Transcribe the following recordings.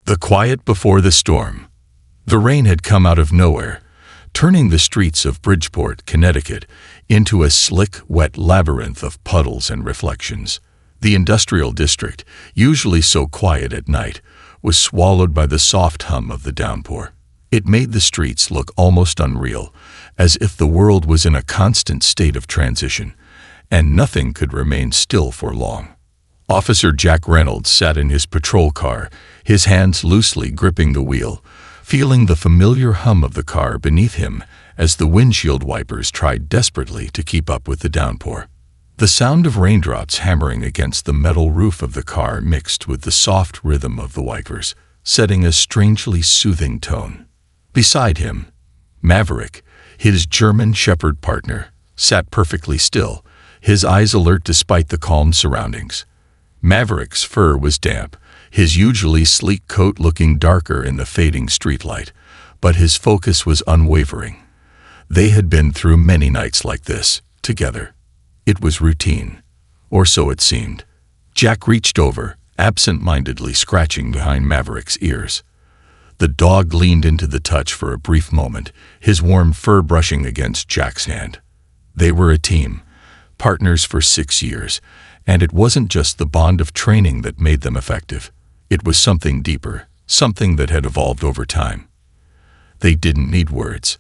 The quiet before the storm. The rain had come out of nowhere, turning the streets of Bridgeport, Connecticut, into a slick, wet labyrinth of puddles and reflections. The industrial district, usually so quiet at night, was swallowed by the soft hum of the downpour. It made the streets look almost unreal, as if the world was in a constant state of transition, and nothing could remain still for long. Officer Jack Reynolds sat in his patrol car, his hands loosely gripping the wheel, feeling the familiar hum of the car beneath him as the windshield wipers tried desperately to keep up with the downpour. The sound of raindrops hammering against the metal roof of the car mixed with the soft rhythm of the wipers, setting a strangely soothing tone. Beside him, Maverick, his German Shepherd partner, sat perfectly still, his eyes alert despite the calm surroundings. Maverick's fur was damp, his usually sleek coat looking darker in the fading streetlight, but his focus was unwavering. They had been through many nights like this, together. It was routine, or so it seemed. Jack reached over, absent-mindedly scratching behind Maverick's ears. The dog leaned into the touch for a brief moment, his warm fur brushing against Jack's hand. They were a team, partners for 6 years, and it wasn't just the bond of training that made them effective. It was something deeper, something that had evolved over time. They didn't need words.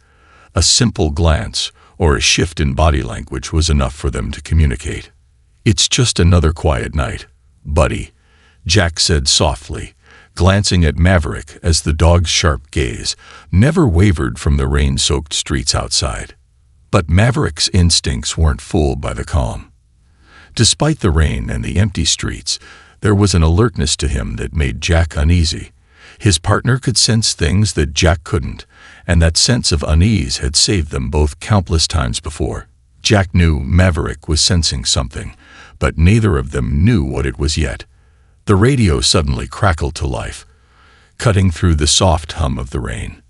A simple glance or a shift in body language was enough for them to communicate. "It's just another quiet night, buddy," Jack said softly, glancing at Maverick as the dog's sharp gaze never wavered from the rain-soaked streets outside. But Maverick's instincts weren't fooled by the calm. Despite the rain and the empty streets, there was an alertness to him that made Jack uneasy. His partner could sense things that Jack couldn't, and that sense of unease had saved them both countless times before. Jack knew Maverick was sensing something, but neither of them knew what it was yet. The radio suddenly crackled to life, cutting through the soft hum of the rain.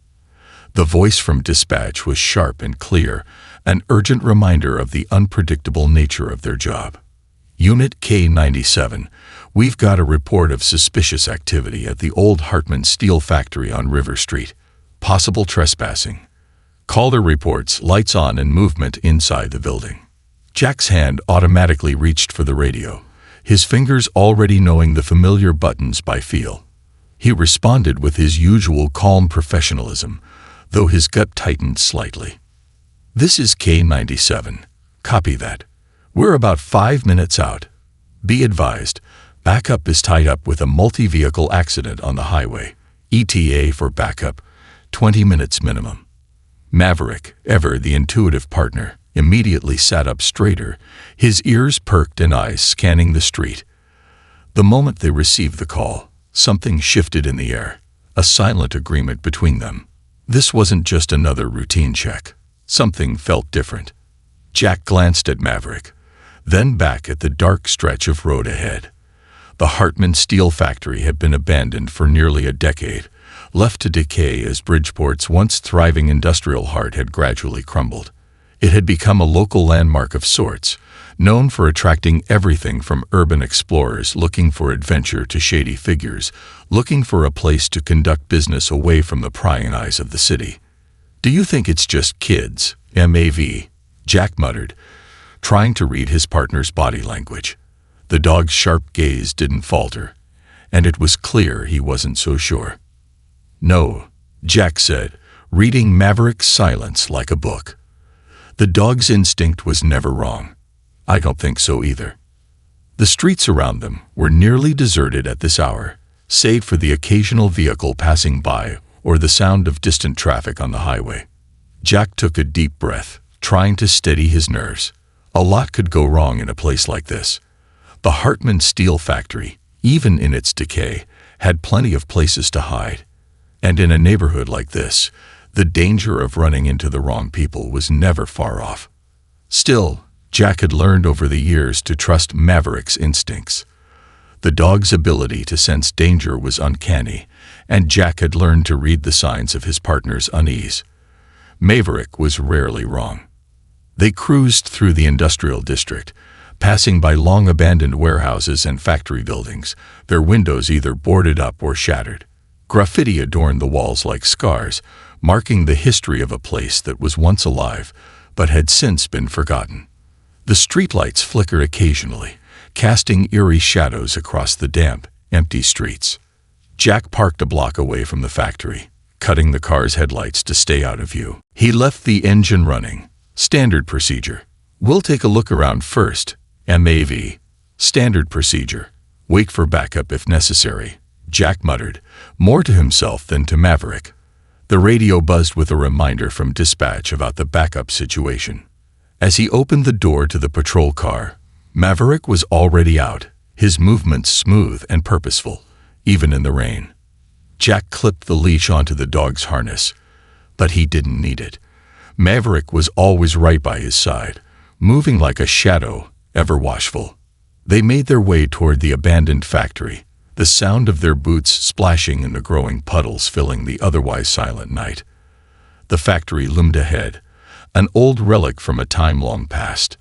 The voice from dispatch was sharp and clear, an urgent reminder of the unpredictable nature of their job. Unit K-97, we've got a report of suspicious activity at the old Hartman Steel Factory on River Street. Possible trespassing. Caller reports lights on and movement inside the building. Jack's hand automatically reached for the radio, his fingers already knowing the familiar buttons by feel. He responded with his usual calm professionalism, though his gut tightened slightly. "This is K-97. Copy that. We're about 5 minutes out. Be advised, backup is tied up with a multi-vehicle accident on the highway. ETA for backup, 20 minutes minimum." Maverick, ever the intuitive partner, immediately sat up straighter, his ears perked and eyes scanning the street. The moment they received the call, something shifted in the air, a silent agreement between them. This wasn't just another routine check. Something felt different. Jack glanced at Maverick, then back at the dark stretch of road ahead. The Hartman Steel Factory had been abandoned for nearly a decade, left to decay as Bridgeport's once thriving industrial heart had gradually crumbled. It had become a local landmark of sorts, known for attracting everything from urban explorers looking for adventure to shady figures looking for a place to conduct business away from the prying eyes of the city. "Do you think it's just kids, MAV?" Jack muttered, trying to read his partner's body language. The dog's sharp gaze didn't falter, and it was clear he wasn't so sure. "No," Jack said, reading Maverick's silence like a book. The dog's instinct was never wrong. "I don't think so either." The streets around them were nearly deserted at this hour, save for the occasional vehicle passing by or the sound of distant traffic on the highway. Jack took a deep breath, trying to steady his nerves. A lot could go wrong in a place like this. The Hartman Steel Factory, even in its decay, had plenty of places to hide. And in a neighborhood like this, the danger of running into the wrong people was never far off. Still, Jack had learned over the years to trust Maverick's instincts. The dog's ability to sense danger was uncanny, and Jack had learned to read the signs of his partner's unease. Maverick was rarely wrong. They cruised through the industrial district, passing by long-abandoned warehouses and factory buildings, their windows either boarded up or shattered. Graffiti adorned the walls like scars, marking the history of a place that was once alive, but had since been forgotten. The streetlights flickered occasionally, casting eerie shadows across the damp, empty streets. Jack parked a block away from the factory, cutting the car's headlights to stay out of view. He left the engine running. Standard procedure. We'll take a look around first. MAV. Standard procedure. Wait for backup if necessary, Jack muttered, more to himself than to Maverick. The radio buzzed with a reminder from dispatch about the backup situation. As he opened the door to the patrol car, Maverick was already out, his movements smooth and purposeful, even in the rain. Jack clipped the leash onto the dog's harness, but he didn't need it. Maverick was always right by his side, moving like a shadow, ever watchful. They made their way toward the abandoned factory, the sound of their boots splashing in the growing puddles filling the otherwise silent night. The factory loomed ahead, an old relic from a time long past.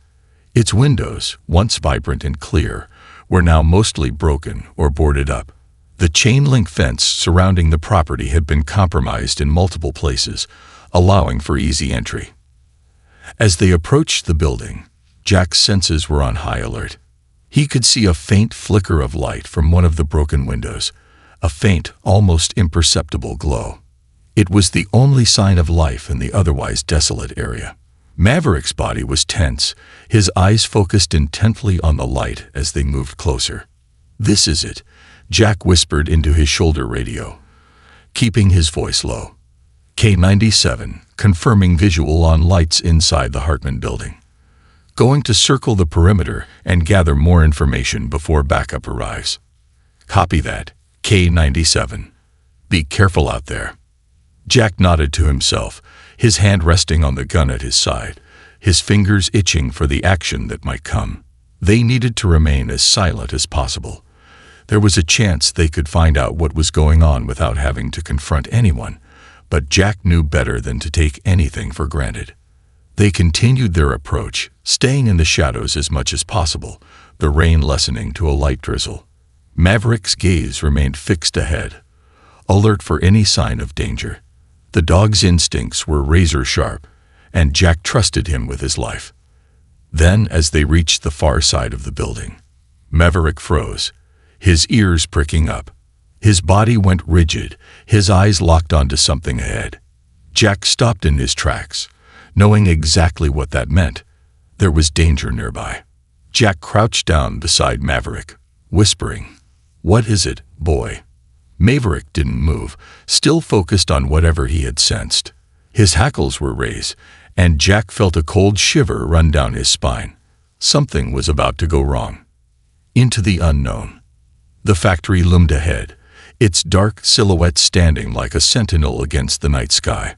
Its windows, once vibrant and clear, were now mostly broken or boarded up. The chain-link fence surrounding the property had been compromised in multiple places, allowing for easy entry. As they approached the building, Jack's senses were on high alert. He could see a faint flicker of light from one of the broken windows, a faint, almost imperceptible glow. It was the only sign of life in the otherwise desolate area. Maverick's body was tense, his eyes focused intently on the light as they moved closer. "This is it," Jack whispered into his shoulder radio, keeping his voice low. K97, confirming visual on lights inside the Hartman building. "Going to circle the perimeter and gather more information before backup arrives." "Copy that, K97. Be careful out there." Jack nodded to himself, his hand resting on the gun at his side, his fingers itching for the action that might come. They needed to remain as silent as possible. There was a chance they could find out what was going on without having to confront anyone, but Jack knew better than to take anything for granted. They continued their approach, staying in the shadows as much as possible, the rain lessening to a light drizzle. Maverick's gaze remained fixed ahead, alert for any sign of danger. The dog's instincts were razor-sharp, and Jack trusted him with his life. Then, as they reached the far side of the building, Maverick froze, his ears pricking up. His body went rigid, his eyes locked onto something ahead. Jack stopped in his tracks, knowing exactly what that meant. There was danger nearby. Jack crouched down beside Maverick, whispering, "What is it, boy?" Maverick didn't move, still focused on whatever he had sensed. His hackles were raised, and Jack felt a cold shiver run down his spine. Something was about to go wrong. Into the unknown. The factory loomed ahead, its dark silhouette standing like a sentinel against the night sky.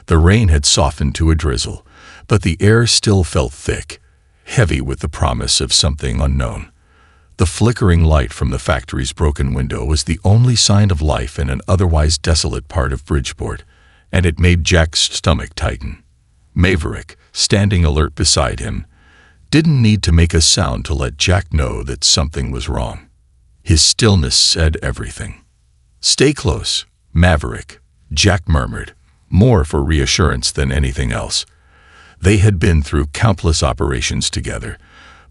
The rain had softened to a drizzle, but the air still felt thick, heavy with the promise of something unknown. The flickering light from the factory's broken window was the only sign of life in an otherwise desolate part of Bridgeport, and it made Jack's stomach tighten. Maverick, standing alert beside him, didn't need to make a sound to let Jack know that something was wrong. His stillness said everything. "Stay close, Maverick," Jack murmured, more for reassurance than anything else. They had been through countless operations together,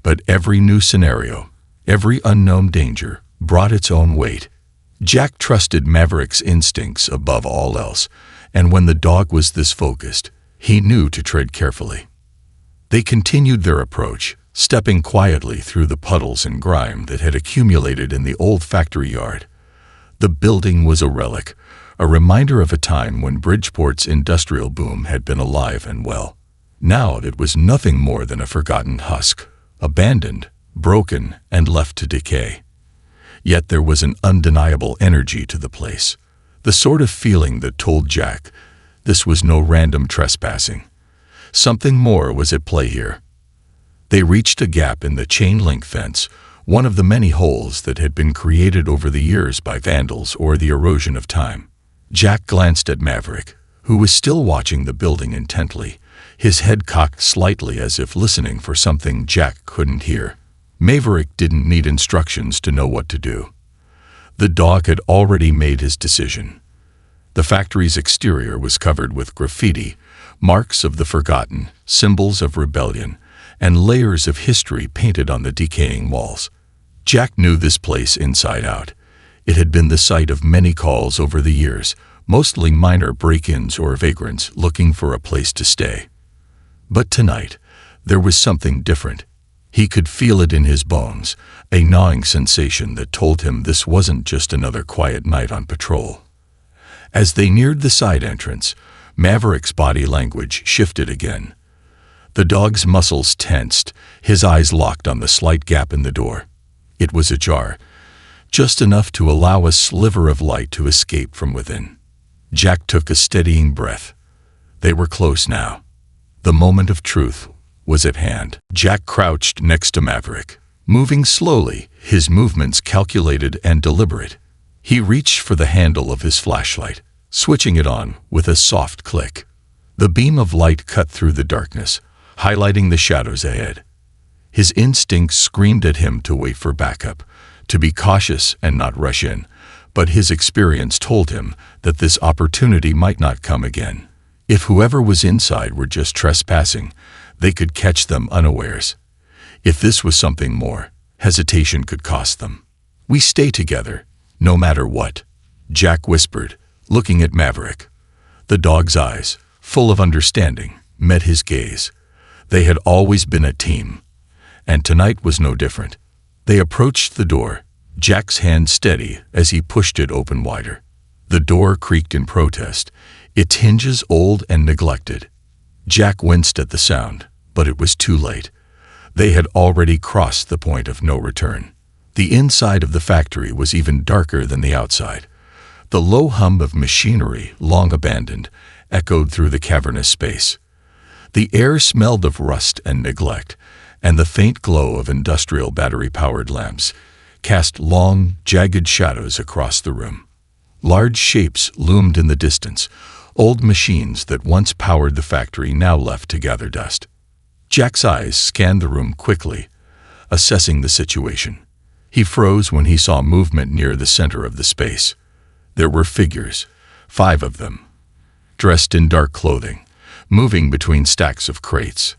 but every new scenario, every unknown danger, brought its own weight. Jack trusted Maverick's instincts above all else, and when the dog was this focused, he knew to tread carefully. They continued their approach, stepping quietly through the puddles and grime that had accumulated in the old factory yard. The building was a relic, a reminder of a time when Bridgeport's industrial boom had been alive and well. Now it was nothing more than a forgotten husk, abandoned, broken, and left to decay. Yet there was an undeniable energy to the place, the sort of feeling that told Jack this was no random trespassing. Something more was at play here. They reached a gap in the chain-link fence, one of the many holes that had been created over the years by vandals or the erosion of time. Jack glanced at Maverick, who was still watching the building intently, his head cocked slightly as if listening for something Jack couldn't hear. Maverick didn't need instructions to know what to do. The dog had already made his decision. The factory's exterior was covered with graffiti, marks of the forgotten, symbols of rebellion, and layers of history painted on the decaying walls. Jack knew this place inside out. It had been the site of many calls over the years, mostly minor break-ins or vagrants looking for a place to stay. But tonight, there was something different. He could feel it in his bones, a gnawing sensation that told him this wasn't just another quiet night on patrol. As they neared the side entrance, Maverick's body language shifted again. The dog's muscles tensed, his eyes locked on the slight gap in the door. It was ajar, just enough to allow a sliver of light to escape from within. Jack took a steadying breath. They were close now. The moment of truth was at hand. Jack crouched next to Maverick, moving slowly, his movements calculated and deliberate. He reached for the handle of his flashlight, switching it on with a soft click. The beam of light cut through the darkness, highlighting the shadows ahead. His instincts screamed at him to wait for backup, to be cautious and not rush in, but his experience told him that this opportunity might not come again. If whoever was inside were just trespassing, they could catch them unawares. If this was something more, hesitation could cost them. "We stay together, no matter what," Jack whispered, looking at Maverick. The dog's eyes, full of understanding, met his gaze. They had always been a team, and tonight was no different. They approached the door, Jack's hand steady as he pushed it open wider. The door creaked in protest, its hinges old and neglected. Jack winced at the sound, but it was too late. They had already crossed the point of no return. The inside of the factory was even darker than the outside. The low hum of machinery, long abandoned, echoed through the cavernous space. The air smelled of rust and neglect, and the faint glow of industrial battery-powered lamps cast long, jagged shadows across the room. Large shapes loomed in the distance, old machines that once powered the factory now left to gather dust. Jack's eyes scanned the room quickly, assessing the situation. He froze when he saw movement near the center of the space. There were figures, 5 of them, dressed in dark clothing, moving between stacks of crates.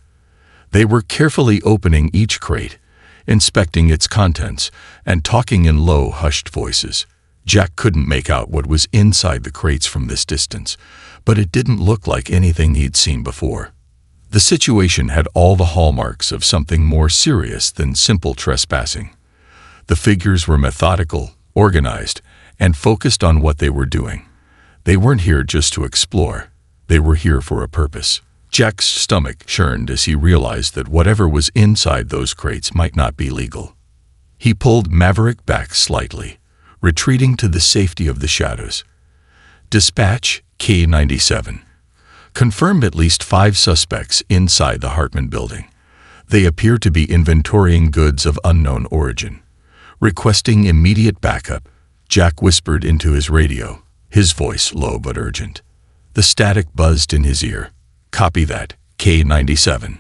They were carefully opening each crate, inspecting its contents, and talking in low, hushed voices. Jack couldn't make out what was inside the crates from this distance, but it didn't look like anything he'd seen before. The situation had all the hallmarks of something more serious than simple trespassing. The figures were methodical, organized, and focused on what they were doing. They weren't here just to explore. They were here for a purpose. Jack's stomach churned as he realized that whatever was inside those crates might not be legal. He pulled Maverick back slightly, retreating to the safety of the shadows. Dispatch K-97. Confirmed at least 5 suspects inside the Hartman building. They appear to be inventorying goods of unknown origin. Requesting immediate backup, Jack whispered into his radio, his voice low but urgent. The static buzzed in his ear. "Copy that, K-97.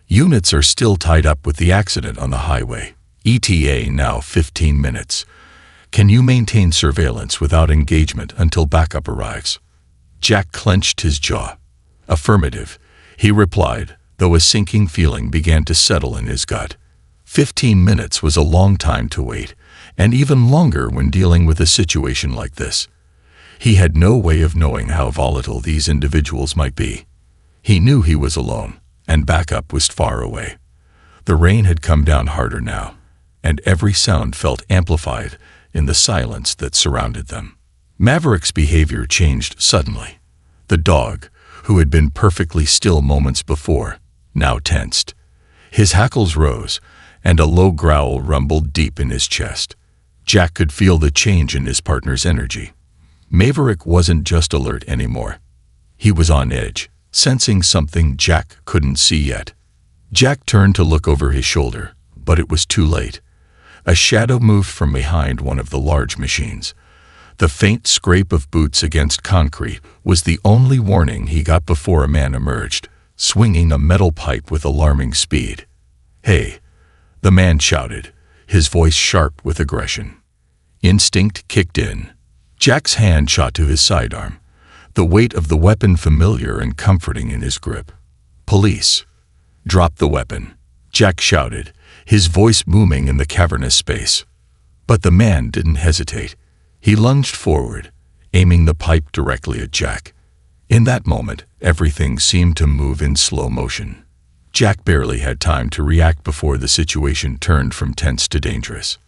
Units are still tied up with the accident on the highway. ETA now 15 minutes. Can you maintain surveillance without engagement until backup arrives?" Jack clenched his jaw. "Affirmative," he replied, though a sinking feeling began to settle in his gut. 15 minutes was a long time to wait, and even longer when dealing with a situation like this. He had no way of knowing how volatile these individuals might be. He knew he was alone, and backup was far away. The rain had come down harder now, and every sound felt amplified in the silence that surrounded them. Maverick's behavior changed suddenly. The dog, who had been perfectly still moments before, now tensed. His hackles rose, and a low growl rumbled deep in his chest. Jack could feel the change in his partner's energy. Maverick wasn't just alert anymore. He was on edge, sensing something Jack couldn't see yet. Jack turned to look over his shoulder, but it was too late. A shadow moved from behind one of the large machines. The faint scrape of boots against concrete was the only warning he got before a man emerged, swinging a metal pipe with alarming speed. "Hey!" the man shouted, his voice sharp with aggression. Instinct kicked in. Jack's hand shot to his sidearm, the weight of the weapon familiar and comforting in his grip. "Police! Drop the weapon!" Jack shouted, his voice booming in the cavernous space. But the man didn't hesitate. He lunged forward, aiming the pipe directly at Jack. In that moment, everything seemed to move in slow motion. Jack barely had time to react before the situation turned from tense to dangerous.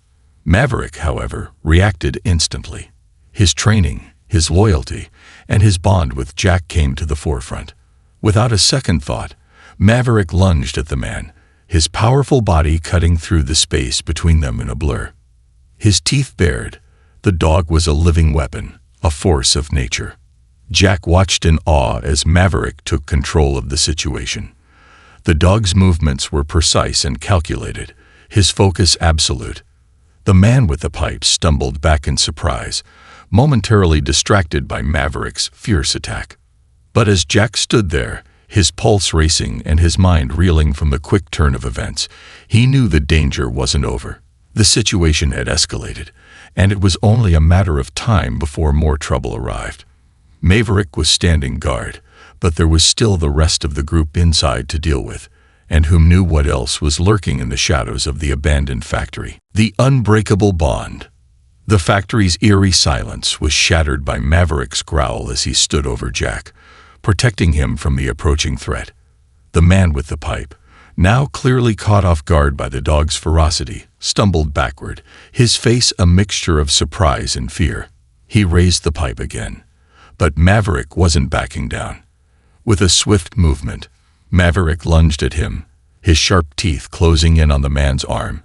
Maverick, however, reacted instantly. His training, his loyalty, and his bond with Jack came to the forefront. Without a second thought, Maverick lunged at the man, his powerful body cutting through the space between them in a blur. His teeth bared. The dog was a living weapon, a force of nature. Jack watched in awe as Maverick took control of the situation. The dog's movements were precise and calculated, his focus absolute. The man with the pipe stumbled back in surprise, momentarily distracted by Maverick's fierce attack. But as Jack stood there, his pulse racing and his mind reeling from the quick turn of events, he knew the danger wasn't over. The situation had escalated, and it was only a matter of time before more trouble arrived. Maverick was standing guard, but there was still the rest of the group inside to deal with, and whom knew what else was lurking in the shadows of the abandoned factory. The unbreakable bond. The factory's eerie silence was shattered by Maverick's growl as he stood over Jack, protecting him from the approaching threat. The man with the pipe, now clearly caught off guard by the dog's ferocity, stumbled backward, his face a mixture of surprise and fear. He raised the pipe again, but Maverick wasn't backing down. With a swift movement, Maverick lunged at him, his sharp teeth closing in on the man's arm,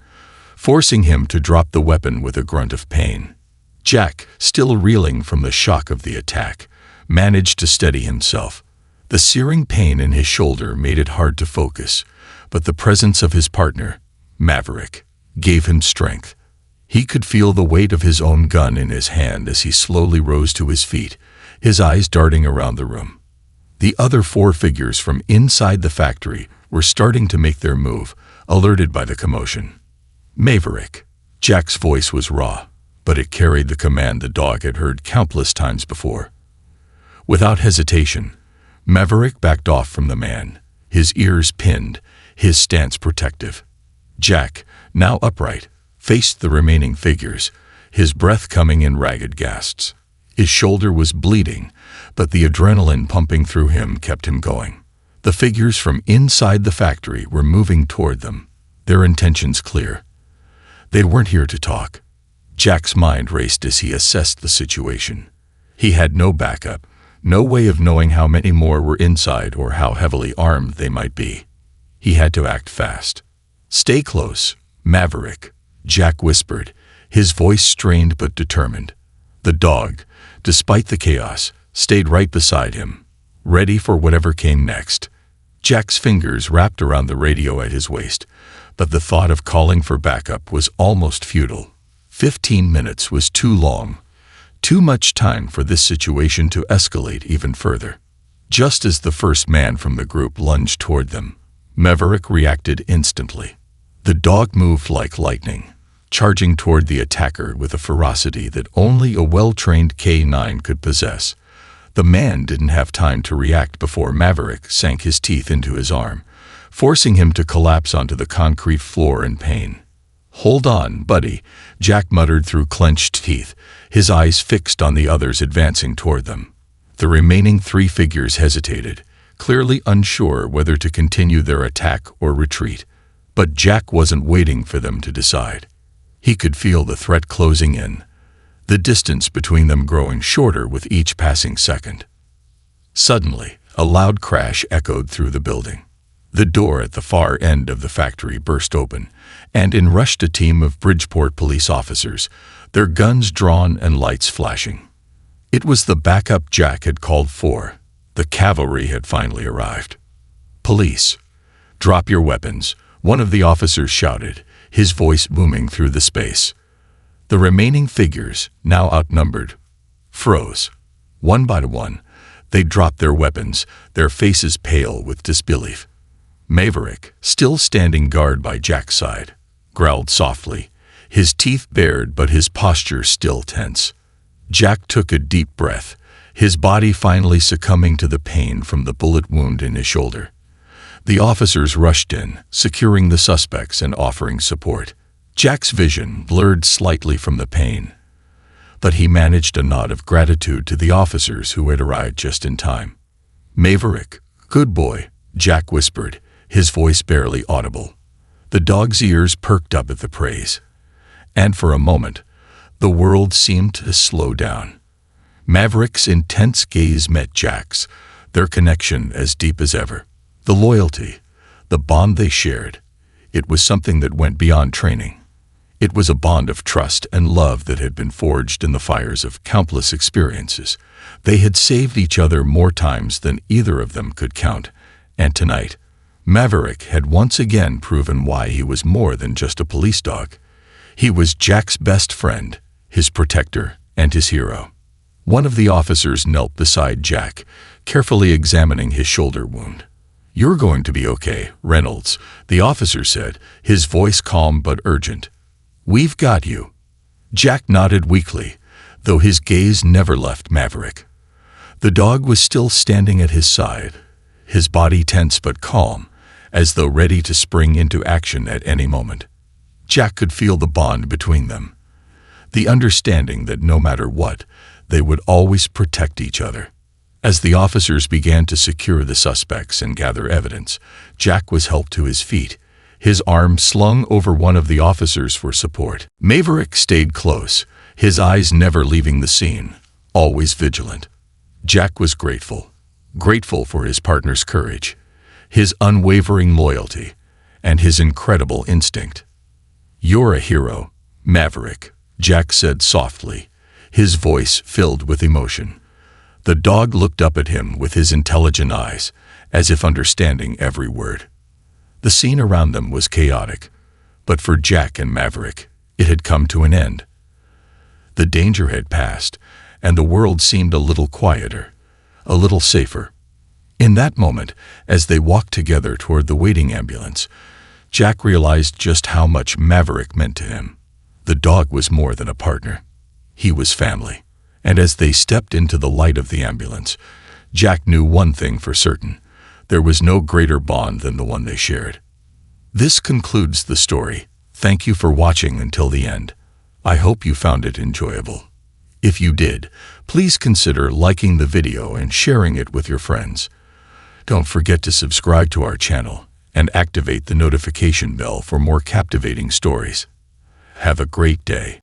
forcing him to drop the weapon with a grunt of pain. Jack, still reeling from the shock of the attack, managed to steady himself. The searing pain in his shoulder made it hard to focus, but the presence of his partner, Maverick, gave him strength. He could feel the weight of his own gun in his hand as he slowly rose to his feet, his eyes darting around the room. The other four figures from inside the factory were starting to make their move, alerted by the commotion. "Maverick." Jack's voice was raw, but it carried the command the dog had heard countless times before. Without hesitation, Maverick backed off from the man, his ears pinned, his stance protective. Jack, now upright, faced the remaining figures, his breath coming in ragged gasps. His shoulder was bleeding, but the adrenaline pumping through him kept him going. The figures from inside the factory were moving toward them, their intentions clear. They weren't here to talk. Jack's mind raced as he assessed the situation. He had no backup, no way of knowing how many more were inside or how heavily armed they might be. He had to act fast. "Stay close, Maverick," Jack whispered, his voice strained but determined. The dog, despite the chaos, stayed right beside him, ready for whatever came next. Jack's fingers wrapped around the radio at his waist, but the thought of calling for backup was almost futile. 15 minutes was too long. Too much time for this situation to escalate even further. Just as the first man from the group lunged toward them, Maverick reacted instantly. The dog moved like lightning, charging toward the attacker with a ferocity that only a well-trained K9 could possess. The man didn't have time to react before Maverick sank his teeth into his arm, forcing him to collapse onto the concrete floor in pain. "Hold on, buddy," Jack muttered through clenched teeth, his eyes fixed on the others advancing toward them. The remaining three figures hesitated, clearly unsure whether to continue their attack or retreat. But Jack wasn't waiting for them to decide. He could feel the threat closing in, the distance between them growing shorter with each passing second. Suddenly, a loud crash echoed through the building. The door at the far end of the factory burst open, and in rushed a team of Bridgeport police officers, their guns drawn and lights flashing. It was the backup Jack had called for. The cavalry had finally arrived. "Police, drop your weapons," one of the officers shouted, his voice booming through the space. The remaining figures, now outnumbered, froze. One by one, they dropped their weapons, their faces pale with disbelief. Maverick, still standing guard by Jack's side, growled softly, his teeth bared but his posture still tense. Jack took a deep breath, his body finally succumbing to the pain from the bullet wound in his shoulder. The officers rushed in, securing the suspects and offering support. Jack's vision blurred slightly from the pain, but he managed a nod of gratitude to the officers who had arrived just in time. "Maverick, good boy," Jack whispered, his voice barely audible. The dog's ears perked up at the praise, and for a moment, the world seemed to slow down. Maverick's intense gaze met Jack's, their connection as deep as ever. The loyalty, the bond they shared, it was something that went beyond training. It was a bond of trust and love that had been forged in the fires of countless experiences. They had saved each other more times than either of them could count, and tonight, Maverick had once again proven why he was more than just a police dog. He was Jack's best friend, his protector, and his hero. One of the officers knelt beside Jack, carefully examining his shoulder wound. "You're going to be okay, Reynolds," the officer said, his voice calm but urgent. "We've got you." Jack nodded weakly, though his gaze never left Maverick. The dog was still standing at his side, his body tense but calm, as though ready to spring into action at any moment. Jack could feel the bond between them, the understanding that no matter what, they would always protect each other. As the officers began to secure the suspects and gather evidence, Jack was helped to his feet, his arm slung over one of the officers for support. Maverick stayed close, his eyes never leaving the scene, always vigilant. Jack was grateful for his partner's courage, his unwavering loyalty, and his incredible instinct. "You're a hero, Maverick," Jack said softly, his voice filled with emotion. The dog looked up at him with his intelligent eyes, as if understanding every word. The scene around them was chaotic, but for Jack and Maverick, it had come to an end. The danger had passed, and the world seemed a little quieter, a little safer. In that moment, as they walked together toward the waiting ambulance, Jack realized just how much Maverick meant to him. The dog was more than a partner. He was family. And as they stepped into the light of the ambulance, Jack knew one thing for certain. There was no greater bond than the one they shared. This concludes the story. Thank you for watching until the end. I hope you found it enjoyable. If you did, please consider liking the video and sharing it with your friends. Don't forget to subscribe to our channel and activate the notification bell for more captivating stories. Have a great day.